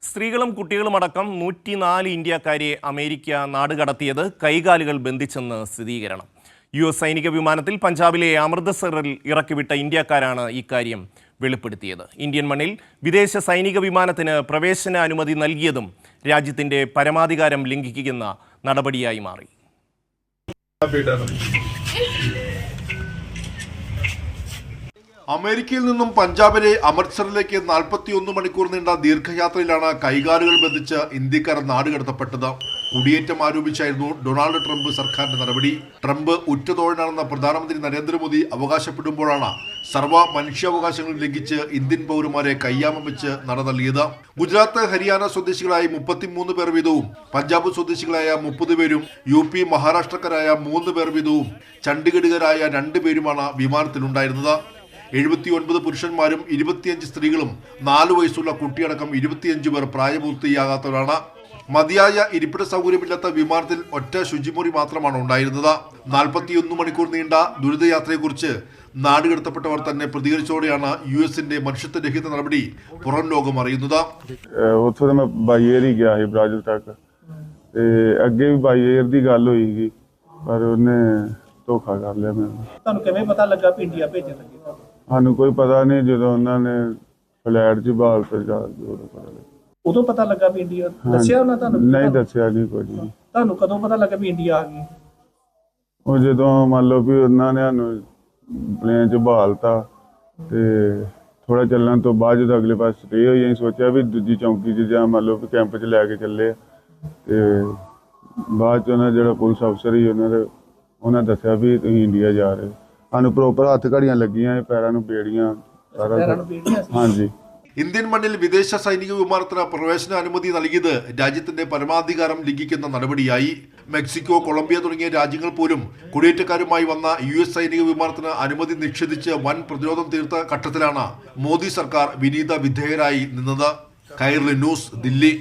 സ്ത്രീകളും കുട്ടികളുമടക്കം 104 ഇന്ത്യക്കാരെ അമേരിക്ക നാടുകടത്തിയത് കൈകാലുകൾ ബന്ധിച്ചെന്ന് സ്ഥിരീകരണം. US സൈനിക വിമാനത്തിൽ പഞ്ചാബിലെ അമൃത്സറിൽ ഇറക്കിവിട്ട ഇന്ത്യക്കാരാണ് ഇക്കാര്യം വെളിപ്പെടുത്തിയത്. ഇന്ത്യൻ മണ്ണിൽ വിദേശ സൈനിക വിമാനത്തിന് പ്രവേശന അനുമതി നൽകിയതും രാജ്യത്തിന്റെ പരമാധികാരം ലംഘിക്കുന്ന നടപടിയായി മാറി. അമേരിക്കയിൽ നിന്നും പഞ്ചാബിലെ അമൃത്സറിലേക്ക് 41 മണിക്കൂർ നീണ്ട ദീർഘയാത്രയിലാണ് കൈകാലുകൾ ബന്ധിച്ച് ഇന്ത്യക്കാർ നാടുകടത്തപ്പെട്ടത്. കുടിയേറ്റം ആരോപിച്ചായിരുന്നു ഡൊണാൾഡ് ട്രംപ് സർക്കാരിന്റെ നടപടി. ട്രംപ് ഉറ്റതോഴനാണെന്ന പ്രധാനമന്ത്രി നരേന്ദ്രമോദി അവകാശപ്പെടുമ്പോഴാണ് സർവ്വ മനുഷ്യാവകാശങ്ങളും ലംഘിച്ച് ഇന്ത്യൻ പൗരന്മാരെ കയ്യാമം വെച്ച് നടതള്ളിയത്. ഗുജറാത്ത്, ഹരിയാന സ്വദേശികളായ 33 പേർ വീതവും പഞ്ചാബ് സ്വദേശികളായ 30 പേരും UP, മഹാരാഷ്ട്രക്കാരായ 3 പേർ വീതവും ചണ്ഡീഗഡുകാരായ 2 പേരുമാണ് വിമാനത്തിലുണ്ടായിരുന്നത്. 79 പുരുഷന്മാരും 25 സ്ത്രീകളും 4 വയസ്സുള്ള കുട്ടിയടക്കം 25 പേർ പ്രായപൂർത്തിയാകാത്തവരാണ്. മതിയായ ഇരിപ്പിട സൗകര്യമില്ലാത്ത വിമാനത്തിൽ ഒറ്റ ശുചിമുറി മാത്രമാണ് ഉണ്ടായിരുന്നത്. 41 മണിക്കൂർ നീണ്ട ദുരിതയാത്രയെക്കുറിച്ച് നാടുകടത്തപ്പെട്ടവർ തന്നെ പ്രതികരിച്ചോടെയാണ് US-ന്റെ മനുഷ്യത്വരഹിത നടപടി പുറം ലോകം അറിയുന്നത്. ਧੋਖਾ ਕਰ ਲਿਆ ਮੈਨੂੰ। ਤੁਹਾਨੂੰ ਕਿਵੇਂ ਪਤਾ ਲੱਗਾ ਵੀ ਇੰਡੀਆ ਭੇਜਣ ਲੱਗੇ? ਸਾਨੂੰ ਕੋਈ ਪਤਾ ਨਹੀਂ, ਜਦੋਂ ਉਹਨਾਂ ਨੇ ਫਲੈਟ 'ਚ ਬਾਲ ਤੇ ਜਾ ਉਦੋਂ ਪਤਾ ਲੱਗਾ ਵੀ ਇੰਡੀਆ। ਦੱਸਿਆ ਉਹਨਾਂ ਤੁਹਾਨੂੰ? ਨਹੀਂ ਦੱਸਿਆ ਨਹੀਂ ਕੁਝ ਵੀ। ਤੁਹਾਨੂੰ ਕਦੋਂ ਪਤਾ ਲੱਗਾ ਵੀ ਇੰਡੀਆ ਆ ਗਈ? ਉਹ ਜਦੋਂ ਮੰਨ ਲਓ ਵੀ ਉਹਨਾਂ ਨੇ ਸਾਨੂੰ ਪਲੇਨ 'ਚ ਬਹਾਲਤਾ ਤੇ ਥੋੜਾ ਚੱਲਣ ਤੋਂ ਬਾਅਦ ਜਦੋਂ ਅਗਲੇ ਪਾਸੇ ਸਟੇ ਹੋਈ, ਅਸੀਂ ਸੋਚਿਆ ਵੀ ਦੂਜੀ ਚੌਂਕੀ 'ਚ ਜਾਂ ਮੰਨ ਲਓ ਵੀ ਕੈਂਪ 'ਚ ਲੈ ਕੇ ਚੱਲੇ ਤੇ ਬਾਅਦ 'ਚ ਉਹਨਾਂ ਜਿਹੜਾ ਪੁਲਿਸ ਅਫਸਰ ਹੀ ਉਹਨਾਂ ਦੱਸਿਆ ਵੀ ਤੁਸੀਂ ਇੰਡੀਆ ਜਾ ਰਹੇ। ਸਾਨੂੰ ਪ੍ਰੋਪਰ ਹੱਥ ਘੜੀਆਂ ਲੱਗੀਆਂ, ਪੈਰਾਂ ਨੂੰ ਬੇੜੀਆਂ, ਸਾਰਾ। ਹਾਂਜੀ. ഇന്ത്യൻ മണ്ണിൽ വിദേശ സൈനിക വിമാനത്തിന് പ്രവേശന അനുമതി നൽകിയത് രാജ്യത്തിന്റെ പരമാധികാരം ലംഘിക്കുന്ന നടപടിയായി. മെക്സിക്കോ, കൊളംബിയ തുടങ്ങിയ രാജ്യങ്ങൾ പോലും കുടിയേറ്റക്കാരുമായി വന്ന US സൈനിക വിമാനത്തിന് അനുമതി നിഷേധിച്ച് വൻ പ്രതിരോധം തീർത്ത ഘട്ടത്തിലാണ് മോദി സർക്കാർ വിനീത വിധേയരായി നിന്നത്. കൈരളി ന്യൂസ്, ദില്ലി.